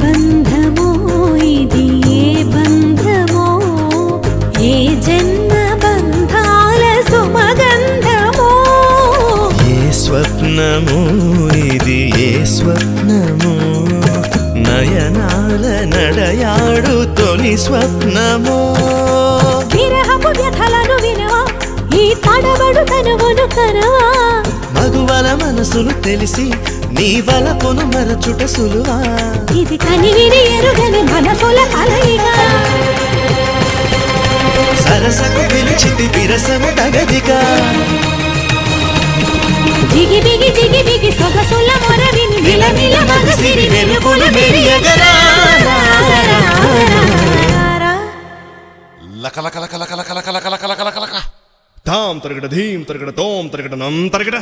బంధమో ఇది ఏ బంధమో ఏ జన్మ బంధాల సుమగంధమో ఏ స్వప్నమో ఇది ఏ స్వప్నమో నయనాల నడయాడు తొలి స్వప్నమో విరహపు వ్యథలను వినవా ఈ తడబడు తనువును కనవా మగువల మనసులు తెలిసి నీ వలపును మరచుట సులువా ఇది కనివిని ఎరుగని మనసుల కలయిక సరసకు పిలిచితి విరసము తగదిగా జిగి బిగి జిగి బిగి సొగసుల మొరవిని నిలమిల మగసిరి వెలుగులు మెరియగరా లక లక లక లక లక లక లక లక లక లక తాం తరగడ ధీం తరగడ తోం తరగడ నం తరగడ